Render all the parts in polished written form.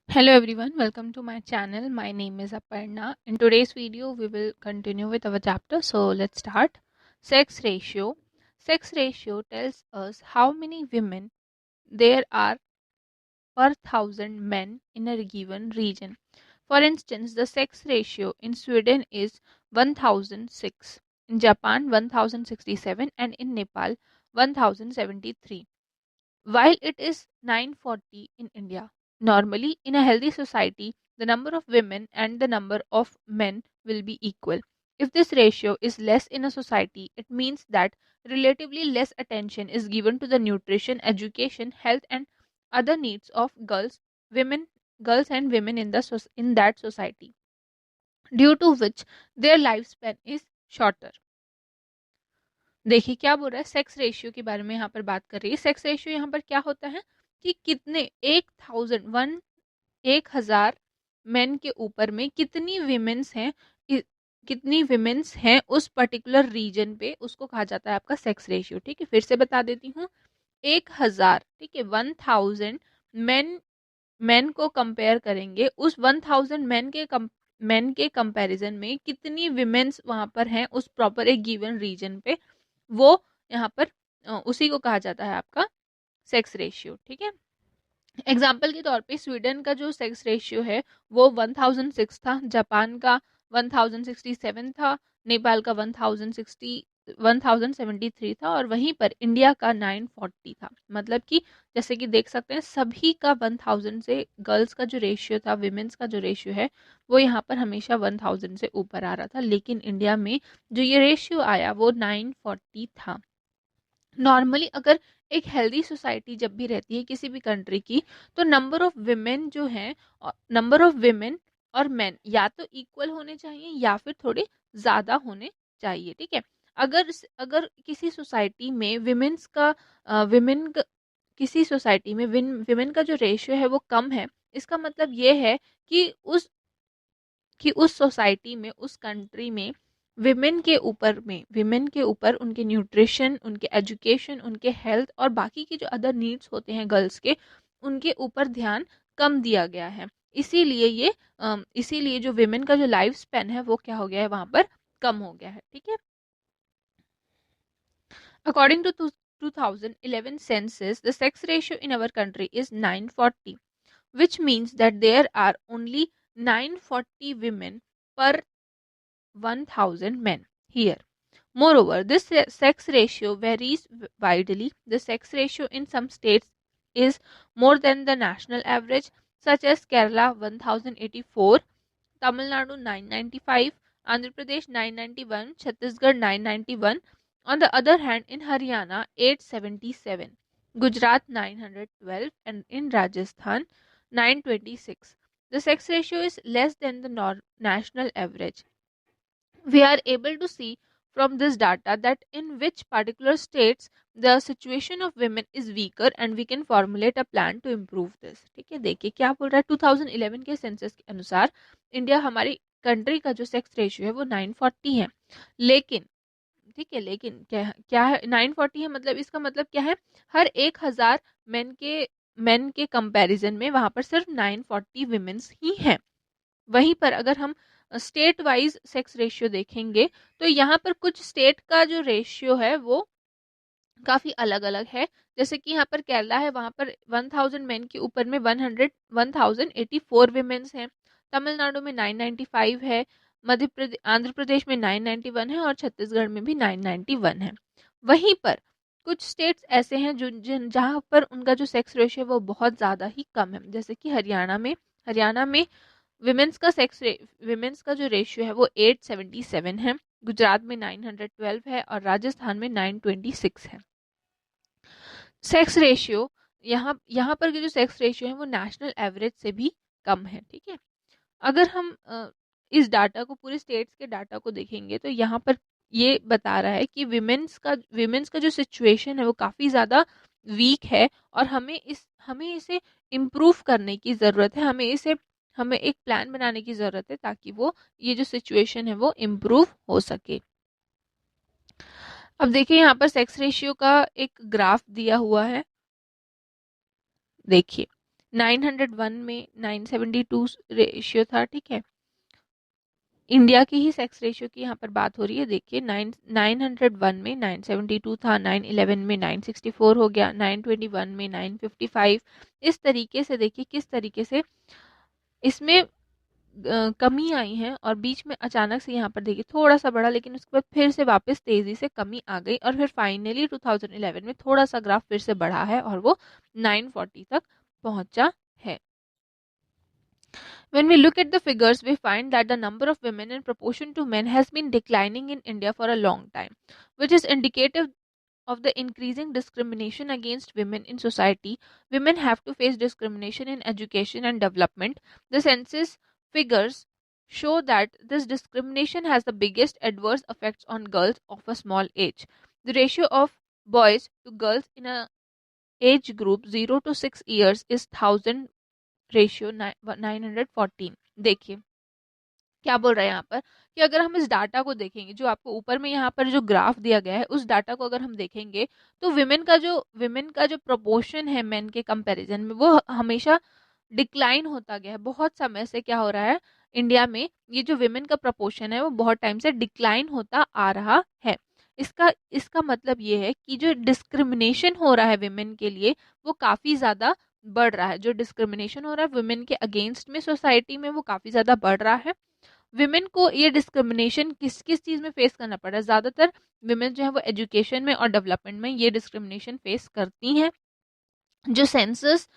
Hello everyone, welcome to my channel. My name is Aparna. In today's video, we will continue with our chapter. So let's start. Sex ratio. Sex ratio tells us how many women there are per thousand men in a given region. For instance, the sex ratio in Sweden is 1006, in Japan 1067, and in Nepal 1073, while it is 940 in India. Normally, in a healthy society, the number of women and the number of men will be equal. If this ratio is less in a society, it means that relatively less attention is given to the nutrition, education, health, and other needs of women, girls and women in in that society, due to which their lifespan is shorter. देखिए क्या बोल रहा है, sex ratio के बारे में यहाँ पर बात कर रही है। सेक्स रेशियो यहाँ पर क्या होता है कि कितने 1000 मेन के ऊपर में कितनी विमेन्स हैं, कितनी विमेन्स हैं उस पर्टिकुलर रीजन पे, उसको कहा जाता है आपका सेक्स रेशियो। ठीक है, फिर से बता देती हूँ। 1000, ठीक है, 1000 मेन मेन को कंपेयर करेंगे, उस 1000 मेन के कंपैरिजन में कितनी विमेन्स वहां पर हैं उस प्रॉपर एक गिवन रीजन पे, वो यहाँ पर उसी को कहा जाता है आपका सेक्स रेशियो। ठीक है, एग्जाम्पल के तौर पे स्वीडन का जो सेक्स रेशियो है वो 1006 था, जापान का 1067 था, नेपाल का 1073 था, और वहीं पर इंडिया का 940 था। मतलब कि जैसे कि देख सकते हैं सभी का 1000 से गर्ल्स का जो रेशियो था, विमेंस का जो रेशियो है वो यहाँ पर हमेशा 1000 से ऊपर आ रहा था, लेकिन इंडिया में जो ये रेशियो आया वो 940 था। नॉर्मली अगर एक हेल्दी सोसाइटी जब भी रहती है किसी भी कंट्री की, तो नंबर ऑफ विमेन जो हैं, नंबर ऑफ विमेन और मेन या तो इक्वल होने चाहिए या फिर थोड़े ज़्यादा होने चाहिए। ठीक है, अगर अगर किसी सोसाइटी में विमेन्स का विमेन किसी सोसाइटी में विमेन का जो रेशियो है वो कम है, इसका मतलब ये है कि उस सोसाइटी में, उस कंट्री में विमेन के ऊपर उनके न्यूट्रिशन, उनके एजुकेशन, उनके हेल्थ और बाकी के जो अदर नीड्स होते हैं गर्ल्स के, उनके ऊपर ध्यान कम दिया गया है। इसीलिए जो विमेन का जो लाइफ स्पैन है वो क्या हो गया है, वहां पर कम हो गया है। ठीक है, according to 2011 census, the sex ratio in our country is 940, which means that there are only 940 women per 1000 men here. Moreover, this sex ratio varies widely. The sex ratio in some states is more than the national average, such as Kerala 1084, Tamil Nadu 995, Andhra Pradesh 991, Chhattisgarh 991. On the other hand, in Haryana 877, Gujarat 912, and in Rajasthan 926. The sex ratio is less than the national average. We are able to see from this data that in which particular states the situation of women is weaker, and we can formulate a plan to improve this. ठीक है, देखिए क्या बोल रहा है, 2011 के census के अनुसार इंडिया, हमारी कंट्री का जो सेक्स रेशियो है वो 940 है, लेकिन ठीक है, लेकिन क्या क्या है 940 है, मतलब इसका मतलब क्या है, हर 1000 मेन के कंपैरिजन में वहां पर सिर्फ 940 विमेन्स ही हैं। वहीं पर अगर हम स्टेट वाइज सेक्स रेशियो देखेंगे, तो यहाँ पर कुछ स्टेट का जो रेशियो है वो काफ़ी अलग अलग है। जैसे कि यहाँ पर केरला है, वहाँ पर 1000 मेन के ऊपर में 1084 विमेन्स हैं, तमिलनाडु में 995 है, मध्य प्रदेश, आंध्र प्रदेश में 991 है, और छत्तीसगढ़ में भी 991 है। वहीं पर कुछ स्टेट्स ऐसे हैं जो जहाँ पर उनका जो सेक्स रेशियो है वो बहुत ज़्यादा ही कम है। जैसे कि हरियाणा में विमेंस का जो रेशियो है वो 877 है, गुजरात में 912 है, और राजस्थान में 926 है। सेक्स रेशियो यहाँ पर के जो सेक्स रेशियो है वो नेशनल एवरेज से भी कम है। ठीक है, अगर हम इस डाटा को, पूरे स्टेट्स के डाटा को देखेंगे, तो यहाँ पर ये बता रहा है कि विमेंस का जो सिचुएशन है वो काफ़ी ज़्यादा वीक है, और हमें इसे इम्प्रूव करने की ज़रूरत है। हमें एक प्लान बनाने की ज़रूरत है ताकि वो ये जो सिचुएशन है वो इम्प्रूव हो सके। अब देखिए यहाँ पर सेक्स रेशियो का एक ग्राफ दिया हुआ है। देखिए 901 में 972 रेशियो था, ठीक है। इंडिया की ही सेक्स रेशियो की यहाँ पर बात हो रही है। देखिए 901 में 972 था, 911 में 964 हो गया, 921 में 955। इस तरीके से देखिए किस तरीके से इसमें कमी आई है, और बीच में अचानक से यहाँ पर देखिए थोड़ा सा बढ़ा, लेकिन उसके बाद फिर से वापस तेजी से कमी आ गई, और फिर फाइनली 2011 में थोड़ा सा ग्राफ फिर से बढ़ा है और वो 940 तक पहुंचा है। When we look at the figures, we find that the number of women in proportion to men has been declining in India for a long time, which is indicative of the increasing discrimination against women in society. Women have to face discrimination in education and development. The census figures show that this discrimination has the biggest adverse effects on girls of a small age. The ratio of boys to girls in a age group 0 to 6 years is 1000 ratio 914। देखिए क्या बोल रहा है यहाँ पर कि अगर हम इस डाटा को देखेंगे, जो आपको ऊपर में यहाँ पर जो ग्राफ दिया गया है, उस डाटा को अगर हम देखेंगे तो विमेन का जो प्रोपोर्शन है मेन के कंपैरिजन में, वो हमेशा डिक्लाइन होता गया है। बहुत समय से क्या हो रहा है, इंडिया में ये जो विमेन का प्रोपोर्शन है वो बहुत टाइम से डिक्लाइन होता आ रहा है। इसका इसका मतलब ये है कि जो डिस्क्रिमिनेशन हो रहा है विमेन के लिए, वो काफ़ी ज़्यादा बढ़ रहा है। जो डिस्क्रिमिनेशन हो रहा है वुमेन के अगेंस्ट में सोसाइटी में, वो काफ़ी ज़्यादा बढ़ रहा है। विमेन को ये डिस्क्रिमिनेशन किस किस चीज़ में फेस करना पड़ रहा है? ज़्यादातर विमेन जो है वो एजुकेशन में और डेवलपमेंट में ये डिस्क्रिमिनेशन फेस करती हैं। जो सेंसस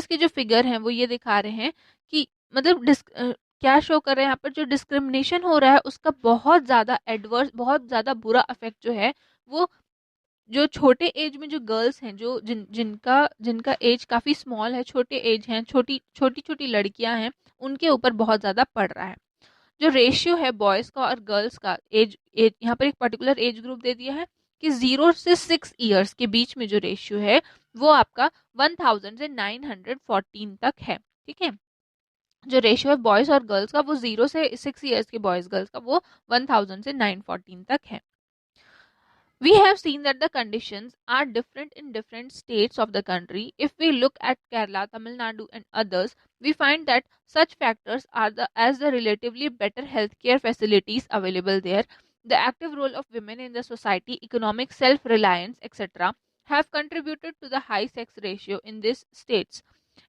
के जो फिगर हैं वो ये दिखा रहे हैं कि मतलब क्या शो कर रहे हैं यहाँ पर, जो डिस्क्रिमिनेशन हो रहा है उसका बहुत ज़्यादा एडवर्स, बहुत ज़्यादा बुरा इफेक्ट जो है वो जो छोटे एज में जो गर्ल्स हैं, जो जिनका जिनका एज काफ़ी स्मॉल है, छोटे एज हैं, छोटी छोटी छोटी लड़कियां हैं, उनके ऊपर बहुत ज़्यादा पड़ रहा है। जो रेशियो है बॉयज़ का और गर्ल्स का, एज एज यहाँ पर एक पर्टिकुलर एज ग्रुप दे दिया है कि 0 से 6 ईयर्स के बीच में जो रेशियो है वो आपका 1000 से 914 तक है, ठीक है। जो रेशियो है बॉयज़ और गर्ल्स का वो 0 से 6 ईयर्स के बॉयज़ गर्ल्स का वो 1000 से 914 तक है। We have seen that the conditions are different in different states of the country. If we look at Kerala, Tamil Nadu, and others, we find that such factors are the relatively better healthcare facilities available there, the active role of women in the society, economic self-reliance, etc., have contributed to the high sex ratio in these states.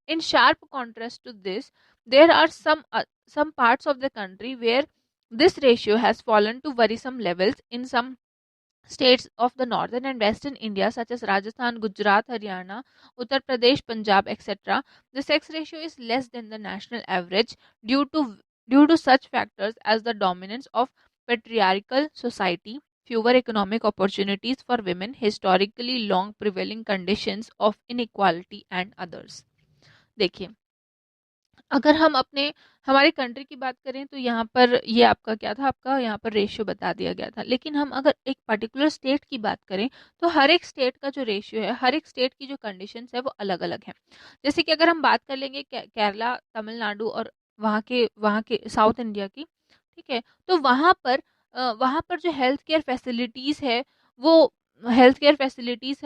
In sharp contrast to this, there are some parts of the country where this ratio has fallen to worrisome levels. In some states of the northern and western India, such as Rajasthan, Gujarat, Haryana, Uttar Pradesh, Punjab, etc., the sex ratio is less than the national average due to such factors as the dominance of patriarchal society, fewer economic opportunities for women, historically long prevailing conditions of inequality and others. देखिए, अगर हम हमारी country की बात करें तो यहाँ पर ये आपका क्या था, आपका यहाँ पर रेशियो बता दिया गया था। लेकिन हम अगर एक पर्टिकुलर स्टेट की बात करें तो हर एक स्टेट का जो रेशियो है, हर एक स्टेट की जो कंडीशंस है वो अलग अलग हैं। जैसे कि अगर हम बात कर लेंगे केरला, तमिलनाडु और वहाँ के साउथ इंडिया की, ठीक है, तो वहाँ पर जो हेल्थ केयर फैसिलिटीज़ है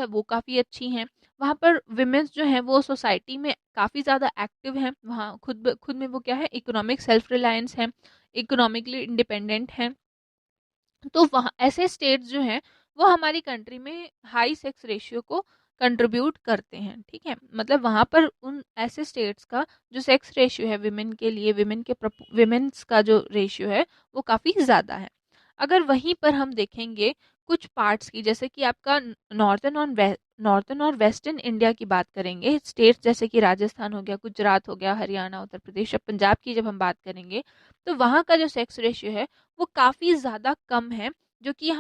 वो काफ़ी अच्छी हैं। वहाँ पर विमेंस जो हैं वो सोसाइटी में काफ़ी ज़्यादा एक्टिव हैं। वहाँ खुद में वो क्या है, इकोनॉमिक सेल्फ रिलायंस हैं, इकोनॉमिकली इंडिपेंडेंट हैं। तो वहाँ ऐसे स्टेट्स जो हैं वो हमारी कंट्री में हाई सेक्स रेशियो को कंट्रीब्यूट करते हैं, ठीक है। मतलब वहाँ पर उन ऐसे स्टेट्स का जो सेक्स रेशियो है विमेन के लिए, विमेंस का जो रेशियो है वो काफ़ी ज़्यादा है। अगर वहीं पर हम देखेंगे कुछ पार्ट्स की, जैसे कि आपका नॉर्थन और वेस्टर्न इंडिया की बात करेंगे, स्टेट्स जैसे कि राजस्थान हो गया, गुजरात हो गया, हरियाणा, उत्तर प्रदेश, अब पंजाब की जब हम बात करेंगे तो वहाँ का जो सेक्स रेशियो है वो काफ़ी ज़्यादा कम है। जो कि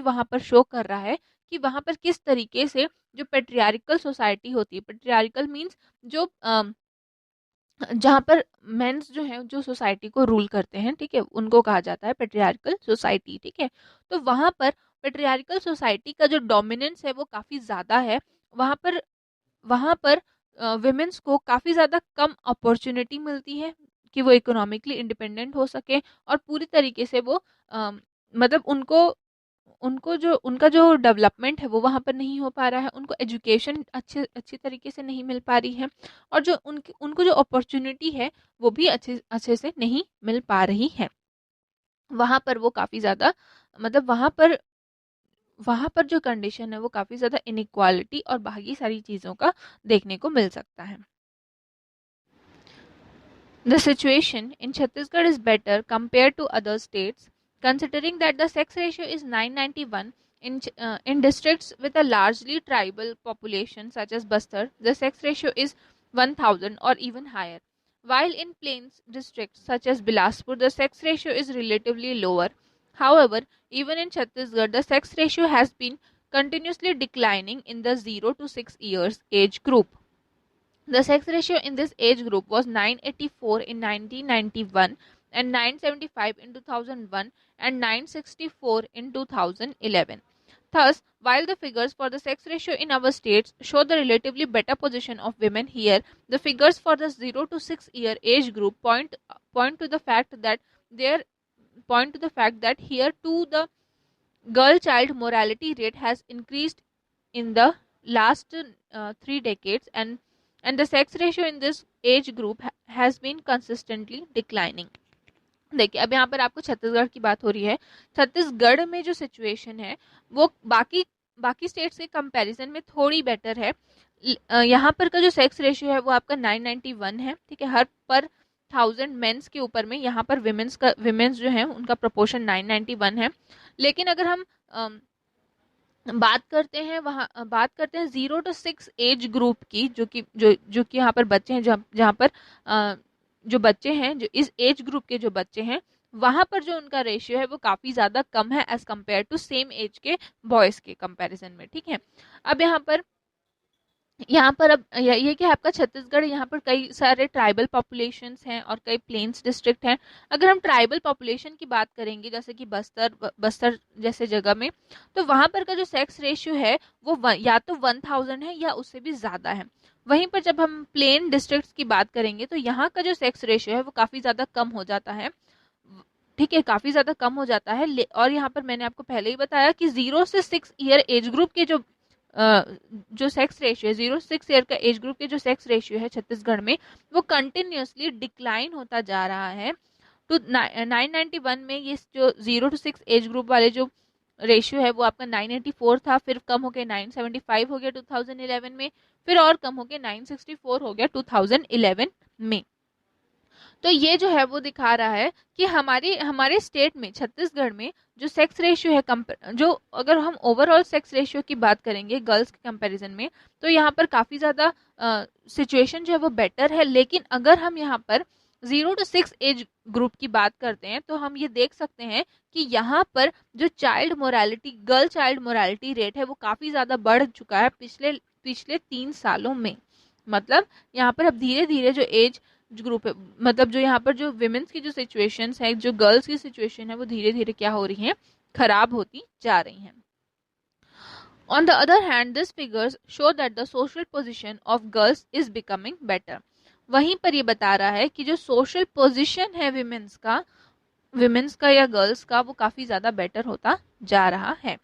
वहाँ पर शो कर रहा है कि वहाँ पर किस तरीके से जो पेट्रियार्कल सोसाइटी होती है, पेट्रियार्कल मीन्स जो जहाँ पर मेंस जो हैं जो सोसाइटी को रूल करते हैं, ठीक है, उनको कहा जाता है पेट्रियार्कल सोसाइटी, ठीक है। तो वहाँ पर पेट्रियार्कल सोसाइटी का जो डोमिनेंस है वो काफ़ी ज़्यादा है। वहाँ पर विमेंस को काफ़ी ज़्यादा कम अपॉर्चुनिटी मिलती है कि वो इकोनॉमिकली इंडिपेंडेंट हो सके और पूरी तरीके से वो मतलब उनका जो डेवलपमेंट है वो वहाँ पर नहीं हो पा रहा है, उनको एजुकेशन अच्छी तरीके से नहीं मिल पा रही है, और जो उनको जो अपॉर्चुनिटी है वो भी अच्छे से नहीं मिल पा रही है। वहाँ पर वो काफ़ी ज़्यादा मतलब वहाँ पर जो कंडीशन है वो काफ़ी ज़्यादा इनइक्वालिटी और बाकी सारी चीज़ों का देखने को मिल सकता है। The situation in Chhattisgarh is better compared to other states, considering that the sex ratio is 991 in districts with a largely tribal population such as Bastar. The sex ratio is 1000 or even higher. While in plains districts such as Bilaspur, the sex ratio is relatively lower. However, even in Chhattisgarh, the sex ratio has been continuously declining in the 0 to 6 years age group. The sex ratio in this age group was 984 in 1991 and 975 in 2001 and 964 in 2011. Thus, while the figures for the sex ratio in our states show the relatively better position of women here, the figures for the 0 to 6 year age group point to the fact that here too the girl child mortality rate has increased in the last 3 decades, and the sex ratio in this age group has been consistently declining. देखिए अब यहाँ पर आपको छत्तीसगढ़ की बात हो रही है। छत्तीसगढ़ में जो सिचुएशन है वो बाकी स्टेट्स के कंपैरिजन में थोड़ी बेटर है। यहाँ पर का जो सेक्स रेशियो है वो आपका 991 है, ठीक है, हर पर 1000 मेंस के ऊपर में। यहाँ पर विमेंस जो है उनका प्रोपोर्शन 991 है। लेकिन अगर हम बात करते हैं 0 to 6 एज ग्रुप की, जो कि यहाँ पर बच्चे हैं, जहाँ पर जो बच्चे हैं, जो इस एज ग्रुप के जो बच्चे हैं, वहाँ पर जो उनका रेशियो है वो काफ़ी ज़्यादा कम है as compare to same age के बॉयज़ के कंपैरिजन में, ठीक है। अब यहाँ पर अब ये कि आपका छत्तीसगढ़, यहाँ पर कई सारे ट्राइबल पॉपुलेशंस हैं और कई प्लेन्स डिस्ट्रिक्ट हैं। अगर हम ट्राइबल पॉपुलेशन की बात करेंगे जैसे कि बस्तर जैसे जगह में, तो वहाँ पर का जो सेक्स रेशियो है वो या तो 1000 है या उससे भी ज़्यादा है। वहीं पर जब हम प्लेन डिस्ट्रिक्ट्स की बात करेंगे तो यहाँ का जो सेक्स रेशियो है वो काफ़ी ज़्यादा कम हो जाता है, ठीक है, काफ़ी ज़्यादा कम हो जाता है। और यहाँ पर मैंने आपको पहले ही बताया कि 0 से 6 ईयर एज ग्रुप के जो सेक्स रेशियो है, 0 से 6 ईयर का एज ग्रुप के जो सेक्स रेशियो है छत्तीसगढ़ में, वो कंटिन्यूसली डिक्लाइन होता जा रहा है। तो 991 में ये जो 0 to 6 एज ग्रुप वाले जो रेशियो है वो आपका 984 था, फिर कम होकर 975 हो गया 2011 में, फिर और कम होकर 964 हो गया 2011 में। तो ये जो है वो दिखा रहा है कि हमारे स्टेट में, छत्तीसगढ़ में जो सेक्स रेशियो है, जो अगर हम ओवरऑल सेक्स रेशियो की बात करेंगे गर्ल्स के कंपैरिजन में, तो यहाँ पर काफ़ी ज़्यादा सिचुएशन जो है वो बेटर है। लेकिन अगर हम यहाँ पर 0 to 6 एज ग्रुप की बात करते हैं तो हम ये देख सकते हैं कि यहाँ पर जो गर्ल चाइल्ड मोरालिटी रेट है वो काफ़ी ज़्यादा बढ़ चुका है पिछले 3 सालों में। मतलब यहाँ पर अब धीरे धीरे जो एज ग्रुप है, मतलब जो यहाँ पर जो विमेंस की जो सिचुएशंस है, जो गर्ल्स की सिचुएशन है, वो धीरे धीरे क्या हो रही हैं, खराब होती जा रही हैं। On the other hand, these figures show that the social position of girls is becoming better. वहीं पर ये बता रहा है कि जो सोशल पोजीशन है विमेंस का या गर्ल्स का, वो काफ़ी ज़्यादा बेटर होता जा रहा है।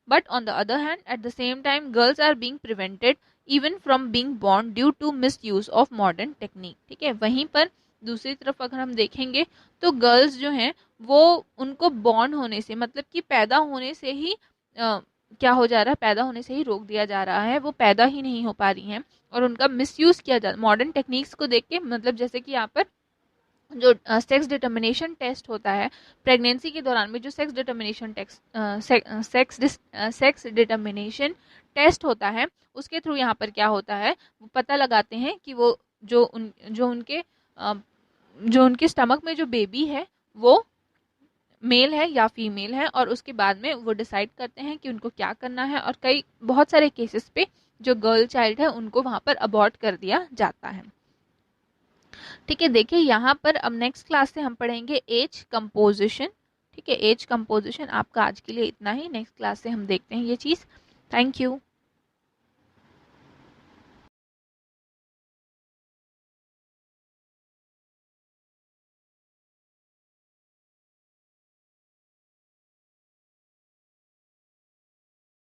But on the other hand, at the same time, girls are being prevented even from being born due to misuse of modern technique, ठीक है। वहीं पर दूसरी तरफ अगर हम देखेंगे तो गर्ल्स जो हैं वो उनको बॉर्न होने से, मतलब कि पैदा होने से ही क्या हो जा रहा है, पैदा होने से ही रोक दिया जा रहा है, वो पैदा ही नहीं हो पा रही हैं और उनका मिसयूज़ किया जा मॉडर्न टेक्निक्स को देख के। मतलब जैसे कि यहाँ पर जो सेक्स डिटर्मिनेशन टेस्ट होता है प्रेगनेंसी के दौरान में, जो सेक्स डिटर्मिनेशन टेस्ट होता है, उसके थ्रू यहाँ पर क्या होता है, वो पता लगाते हैं कि वो जो उनके स्टमक में जो बेबी है वो मेल है या फीमेल है, और उसके बाद में वो डिसाइड करते हैं कि उनको क्या करना है। और बहुत सारे केसेस पे जो गर्ल चाइल्ड है उनको वहाँ पर अबॉर्ट कर दिया जाता है, ठीक है। देखिए यहाँ पर अब नेक्स्ट क्लास से हम पढ़ेंगे एज कंपोजिशन, ठीक है। एज कंपोजिशन आपका आज के लिए इतना ही, नेक्स्ट क्लास से हम देखते हैं ये चीज़। Thank you.